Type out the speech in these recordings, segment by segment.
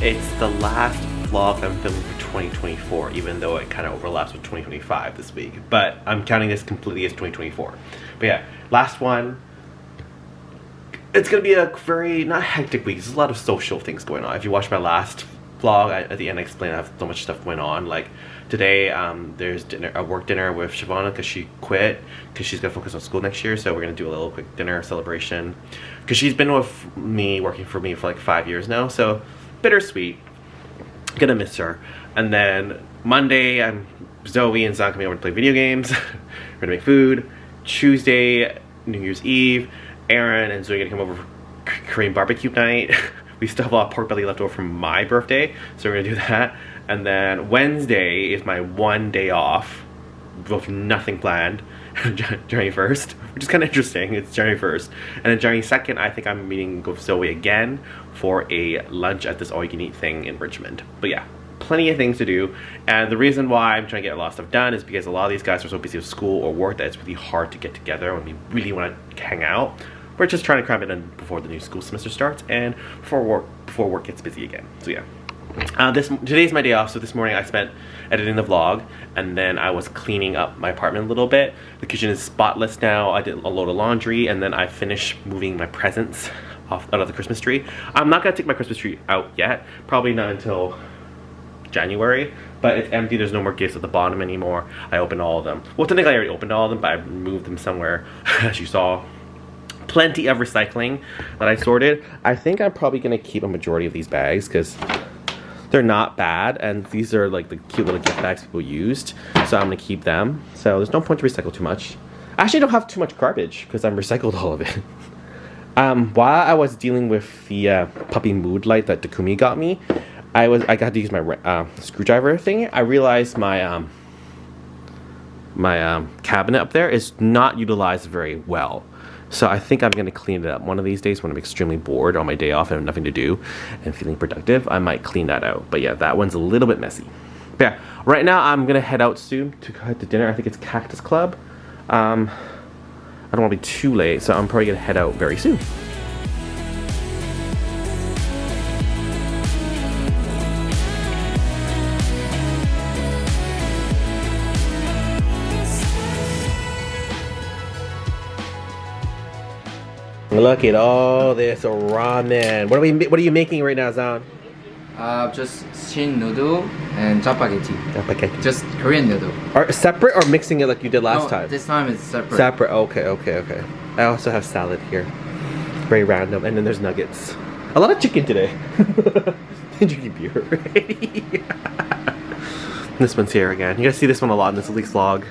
It's the last vlog I'm filming for 2024, even though it kind of overlaps with 2025 this week. But I'm counting this completely as 2024. But yeah, last one. It's gonna be a very, not hectic week. There's a lot of social things going on. If you watch my last vlog, at the end I explained I have so much stuff going on. Like today, there's a work dinner with Shavana because she quit because she's gonna focus on school next year. So we're gonna do a little quick dinner celebration because she's been with me, working for me for like 5 years now. So bittersweet. Gonna miss her. And then Monday, Zoe and Zan coming over to play video games. We're gonna make food. Tuesday, New Year's Eve, Aaron and Zoe are gonna come over for Korean barbecue night. We still have a lot of pork belly left over from my birthday, so we're gonna do that. And then Wednesday is my one day off with nothing planned. January 1st, which is kind of interesting. It's January 1st. And then January 2nd, I think I'm meeting with Zoe again for a lunch at this all-you-can-eat thing in Richmond. But yeah, plenty of things to do. And the reason why I'm trying to get a lot of stuff done is because a lot of these guys are so busy with school or work that it's really hard to get together when we really want to hang out. We're just trying to cram it in before the new school semester starts and before work gets busy again. So yeah. Today's my day off, so this morning I spent editing the vlog and then I was cleaning up my apartment a little bit. The kitchen is spotless now. I did a load of laundry and then I finished moving my presents out of the Christmas tree. I'm not gonna take my Christmas tree out yet, probably not until January, but it's empty. There's no more gifts at the bottom anymore. I opened all of them. Well, technically I already opened all of them, but I moved them somewhere, as you saw. Plenty of recycling that I sorted. I think I'm probably gonna keep a majority of these bags because they're not bad, and these are like the cute little gift bags people used, so I'm gonna keep them. So there's no point to recycle too much. I actually don't have too much garbage because I've recycled all of it. While I was dealing with the puppy mood light that Takumi got me, I got to use my screwdriver thing. I realized my cabinet up there is not utilized very well. So I think I'm going to clean it up. One of these days when I'm extremely bored on my day off and have nothing to do and feeling productive, I might clean that out. But yeah, that one's a little bit messy. But yeah, right now I'm going to head out soon to head to dinner. I think it's Cactus Club. I don't want to be too late, so I'm probably going to head out very soon. Look at all this ramen. What are you making right now, Zan? Just shin noodle and japaghetti. Japaghetti. Just Korean noodle. Are separate or mixing it like you did last time? This time it's separate. Separate. Okay. I also have salad here. Very random. And then there's nuggets. A lot of chicken today. Drinking beer. This one's here again. You guys see this one a lot in this week's vlog.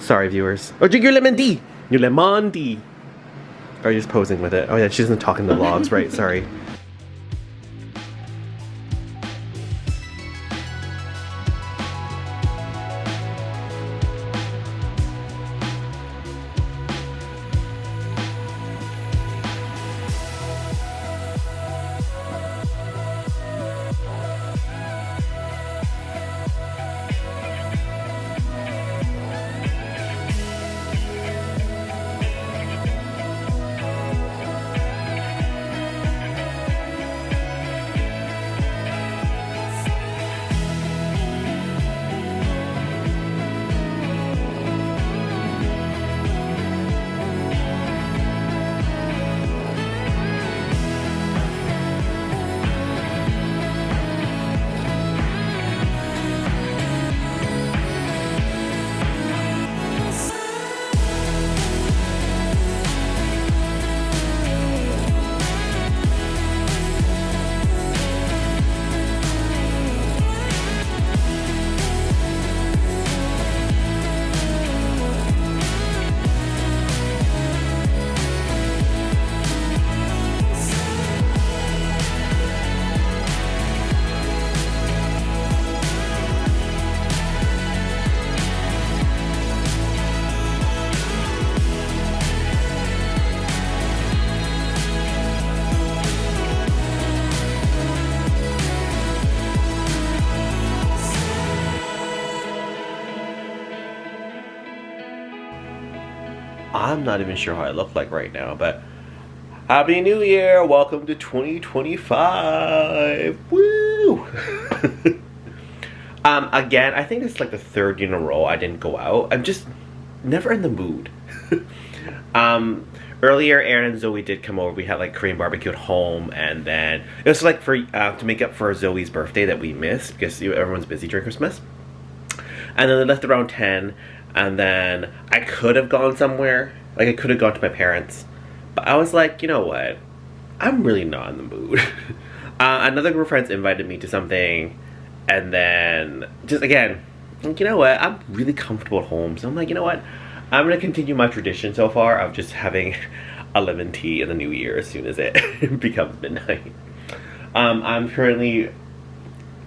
Sorry, viewers. Oh, drink your lemon tea. Your lemon tea. Or are you just posing with it? Oh yeah, she doesn't talk in the vlogs, right? Sorry. I'm not even sure how I look like right now, but Happy New Year! Welcome to 2025! Woo! Woo! Again, I think it's like the third year in a row I didn't go out. I'm just never in the mood. Earlier, Aaron and Zoe did come over. We had like Korean barbecue at home, and then it was like for to make up for Zoe's birthday that we missed because everyone's busy during Christmas. And then they left around 10, and then I could have gone somewhere. Like I could have gone to my parents, but I was like, you know what? I'm really not in the mood. Another group of friends invited me to something, and then just again, like, you know what? I'm really comfortable at home, so I'm like, you know what? I'm gonna continue my tradition so far of just having a lemon tea in the new year as soon as it becomes midnight. I'm currently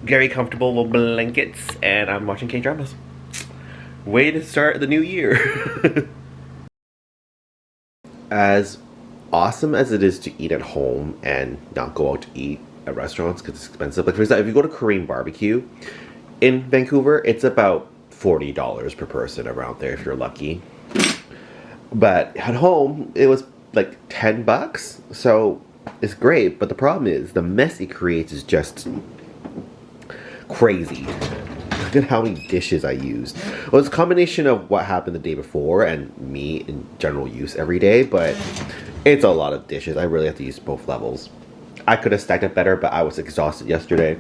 very comfortable with blankets, and I'm watching K-dramas. Way to start the new year. As awesome as it is to eat at home and not go out to eat at restaurants because it's expensive. Like for example, if you go to Korean barbecue in Vancouver, it's about $40 per person around there if you're lucky. But at home, it was like $10, so it's great. But the problem is the mess it creates is just crazy. Look at how many dishes I used. Well, it's a combination of what happened the day before and me in general use every day, but it's a lot of dishes. I really have to use both levels. I could have stacked it better, but I was exhausted yesterday.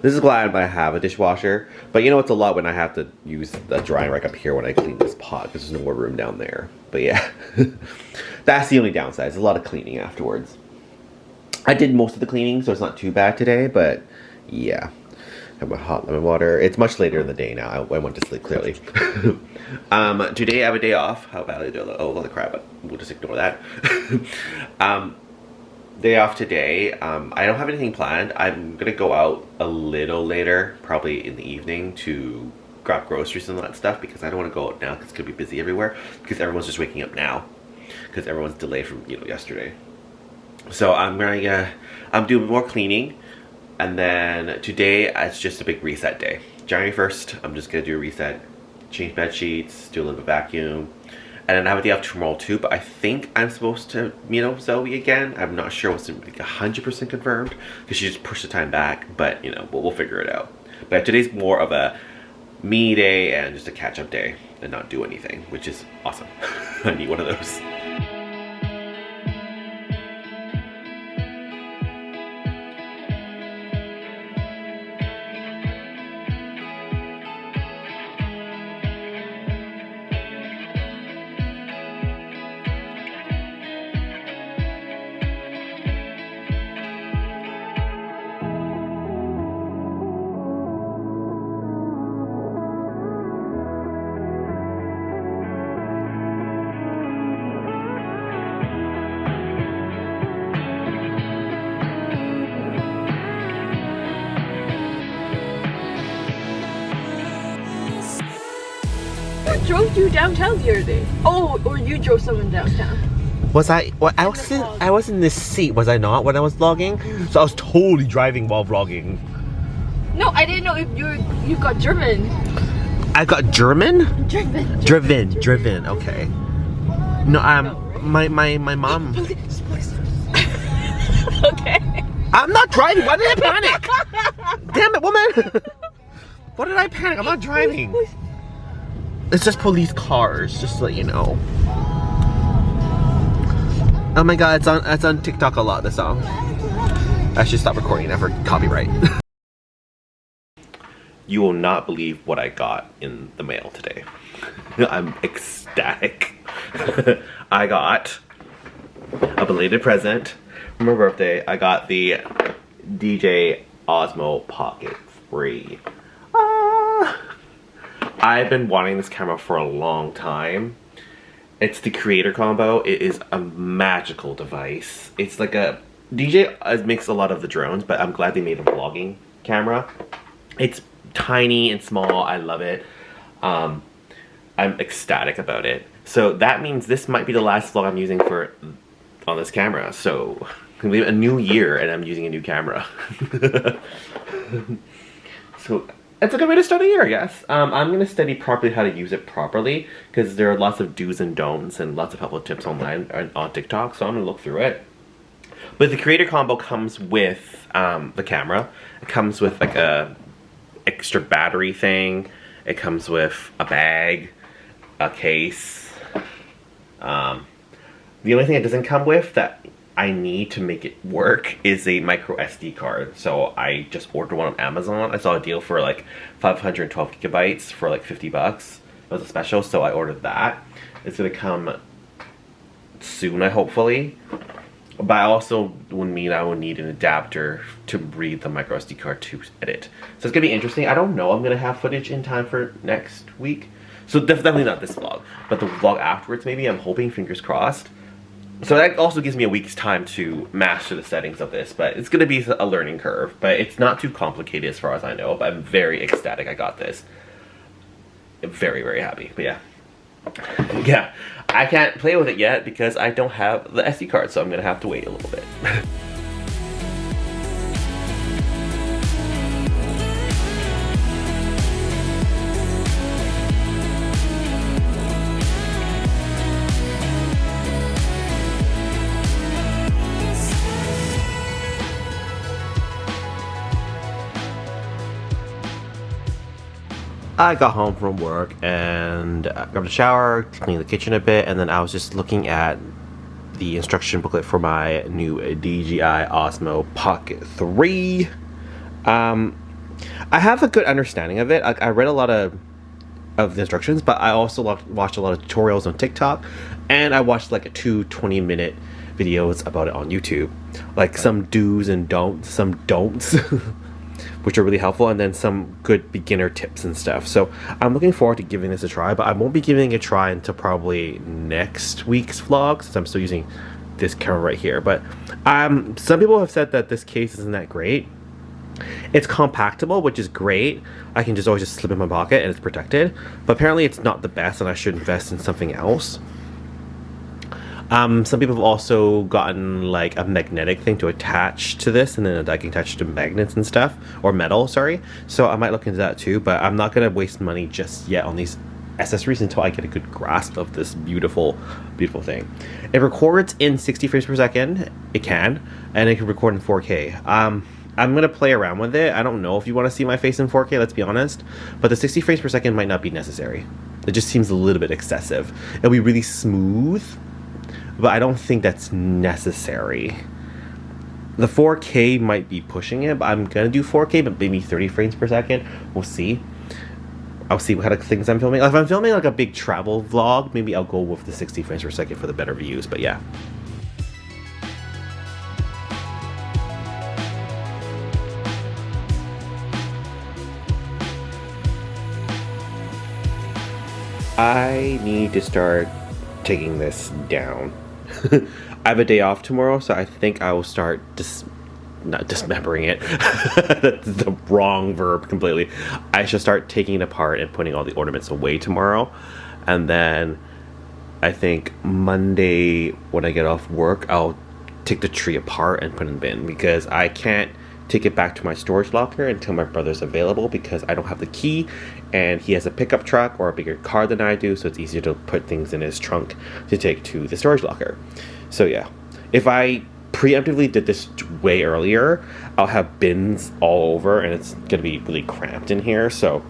This is why I have a dishwasher, but you know it's a lot when I have to use the drying rack up here when I clean this pot because there's no more room down there. But yeah, that's the only downside. It's a lot of cleaning afterwards. I did most of the cleaning, so it's not too bad today, but yeah. I have my hot lemon water. It's much later in the day now. I went to sleep clearly. Today I have a day off. How badly do I look? Oh, holy crap, but we'll just ignore that. Day off today. I don't have anything planned. I'm gonna go out a little later, probably in the evening, to grab groceries and all that stuff because I don't want to go out now because it's gonna be busy everywhere because everyone's just waking up now because everyone's delayed from yesterday. So I'm doing more cleaning, and then today it's just a big reset day. January 1st, I'm just gonna do a reset, change bed sheets, do a little bit of vacuum. And then I have a day off tomorrow too, but I think I'm supposed to meet up with Zoe again. I'm not sure what's 100% confirmed because she just pushed the time back, but you know, we'll figure it out. But today's more of a me day and just a catch-up day and not do anything, which is awesome. I need one of those. Who drove you downtown the other day? Oh, or you drove someone downtown. Was I? Well, I was in this seat, was I not, when I was vlogging? So I was totally driving while vlogging. No, I didn't know if you got German. I got German? Driven. Okay. No, my mom. Police. Okay. I'm not driving. Why did I panic? Damn it, woman! Why did I panic? I'm not driving. It's just police cars, just to let you know. Oh my god, it's on TikTok a lot, this song. I should stop recording now for copyright. You will not believe what I got in the mail today. I'm ecstatic. I got a belated present for my birthday. I got the DJ Osmo Pocket 3. I've been wanting this camera for a long time. It's the creator combo. It is a magical device. It's like a DJ makes a lot of the drones, but I'm glad they made a vlogging camera. It's tiny and small. I love it. I'm ecstatic about it. So that means this might be the last vlog I'm using on this camera. So a new year and I'm using a new camera. So it's a good way to start a year, I guess. I'm going to study properly how to use it properly because there are lots of do's and don'ts and lots of helpful tips online on TikTok, so I'm going to look through it. But the creator combo comes with the camera. It comes with like a extra battery thing. It comes with a bag, a case. The only thing it doesn't come with that I need to make it work is a micro SD card. So I just ordered one on Amazon. I saw a deal for like 512 gigabytes for like $50. It was a special, so I ordered that. It's gonna come soon, hopefully. But I also would mean I would need an adapter to read the micro SD card to edit. So it's gonna be interesting. I don't know I'm gonna have footage in time for next week. So definitely not this vlog, but the vlog afterwards maybe. I'm hoping, fingers crossed. So that also gives me a week's time to master the settings of this, but it's gonna be a learning curve. But it's not too complicated as far as I know, but I'm very ecstatic I got this. I'm very, very happy, but yeah. Yeah, I can't play with it yet because I don't have the SD card, so I'm gonna have to wait a little bit. I got home from work and grabbed a shower, cleaned the kitchen a bit, and then I was just looking at the instruction booklet for my new DJI Osmo Pocket 3. I have a good understanding of it. I read a lot of the instructions, but I also watched a lot of tutorials on TikTok, and I watched like 20-minute videos about it on YouTube. Like some do's and don'ts, some don'ts. Which are really helpful, and then some good beginner tips and stuff. So I'm looking forward to giving this a try, but I won't be giving it a try until probably next week's vlog, since I'm still using this camera right here. But some people have said that this case isn't that great. It's compactable, which is great. I can just always just slip it in my pocket and it's protected. But apparently it's not the best, and I should invest in something else. Some people have also gotten like a magnetic thing to attach to this, and then I can attach to magnets and stuff, or metal, sorry. So I might look into that too, but I'm not going to waste money just yet on these accessories until I get a good grasp of this beautiful, beautiful thing. It records in 60 frames per second. It can, and it can record in 4K. I'm going to play around with it. I don't know if you want to see my face in 4K, let's be honest, but the 60 frames per second might not be necessary. It just seems a little bit excessive. It'll be really smooth, but I don't think that's necessary. The 4K might be pushing it, but I'm gonna do 4K, but maybe 30 frames per second. We'll see. I'll see what kind of things I'm filming. If I'm filming like a big travel vlog, maybe I'll go with the 60 frames per second for the better views, but yeah. I need to start taking this down. I have a day off tomorrow, so I think I will start not dismembering it. That's the wrong verb completely. I should start taking it apart and putting all the ornaments away tomorrow. And then I think Monday when I get off work, I'll take the tree apart and put it in the bin, because I can't take it back to my storage locker until my brother's available, because I don't have the key and he has a pickup truck or a bigger car than I do, so it's easier to put things in his trunk to take to the storage locker. So yeah, if I preemptively did this way earlier, I'll have bins all over and it's gonna be really cramped in here, so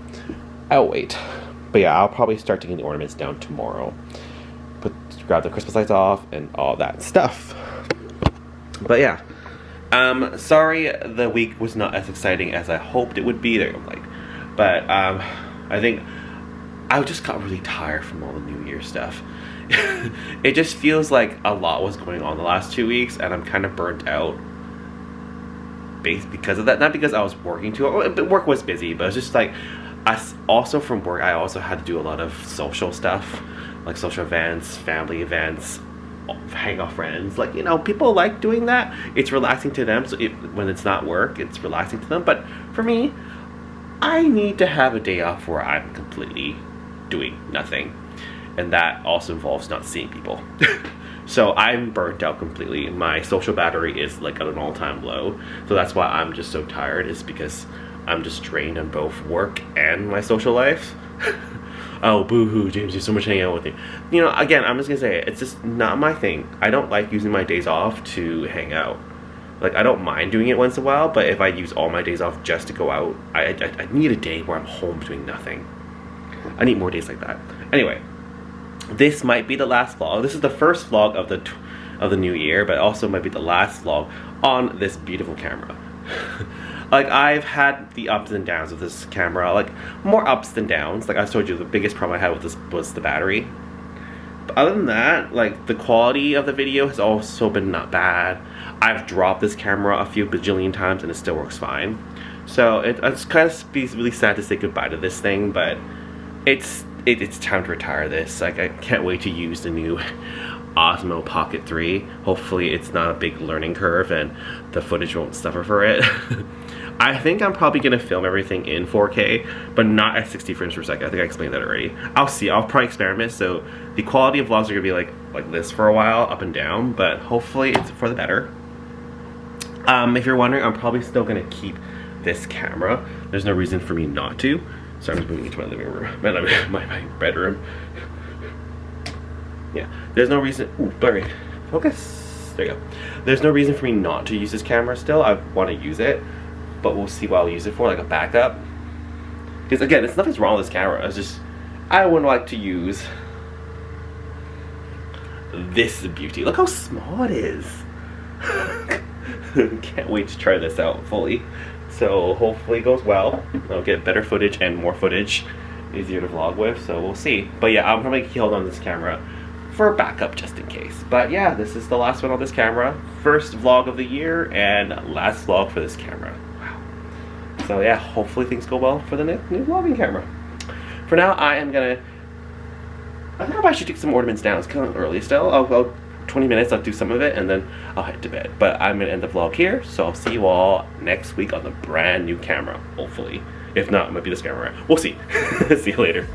I'll wait. But yeah, I'll probably start taking the ornaments down tomorrow. Grab the Christmas lights off and all that stuff. But yeah, sorry the week was not as exciting as I hoped it would be. But I think I just got really tired from all the New Year stuff. It just feels like a lot was going on the last 2 weeks, and I'm kind of burnt out because of that. Not because I was working too hard, but work was busy, but it's just like, also from work, I also had to do a lot of social stuff, like social events, family events, hang out friends. Like, you know, people like doing that. It's relaxing to them, so when it's not work, it's relaxing to them. But for me, I need to have a day off where I'm completely doing nothing, and that also involves not seeing people. So I'm burnt out completely. My social battery is like at an all-time low, so that's why I'm just so tired, is because I'm just drained on both work and my social life. Oh, boo-hoo, James, you're so much hanging out with me. You know, again, I'm just gonna say it, it's just not my thing. I don't like using my days off to hang out. Like, I don't mind doing it once in a while, but if I use all my days off just to go out, I need a day where I'm home doing nothing. I need more days like that. Anyway, this might be the last vlog. This is the first vlog of the new year, but also might be the last vlog on this beautiful camera. Like, I've had the ups and downs with this camera, like more ups than downs. Like I told you, the biggest problem I had with this was the battery. But other than that, like, the quality of the video has also been not bad. I've dropped this camera a few bajillion times and it still works fine. So it's kind of really sad to say goodbye to this thing, but it's time to retire this. Like, I can't wait to use the new Osmo Pocket 3. Hopefully it's not a big learning curve and the footage won't suffer for it. I think I'm probably gonna film everything in 4K, but not at 60 frames per second. I think I explained that already. I'll see. I'll probably experiment. So the quality of vlogs are gonna be like this for a while, up and down, but hopefully it's for the better. If you're wondering, I'm probably still gonna keep this camera. There's no reason for me not to. So I'm just moving into my living room, my bedroom. Yeah, there's no reason. Ooh, blurry. Focus. There you go. There's no reason for me not to use this camera still. I want to use it, but we'll see what I'll use it for, like a backup. Because again, it's nothing's wrong with this camera. It's just I would like to use this beauty. Look how small it is. Can't wait to try this out fully. So hopefully it goes well. I'll get better footage and more footage, easier to vlog with. So we'll see. But yeah, I'm probably hold on this camera for a backup just in case. But yeah, this is the last one on this camera. First vlog of the year and last vlog for this camera. Wow. So yeah, hopefully things go well for the new vlogging camera. For now, I think I probably should take some ornaments down. It's kind of early still. I'll 20 minutes, I'll do some of it and then I'll head to bed. But I'm gonna end the vlog here, so I'll see you all next week on the brand new camera, hopefully. If not, it might be this camera. We'll see. See you later.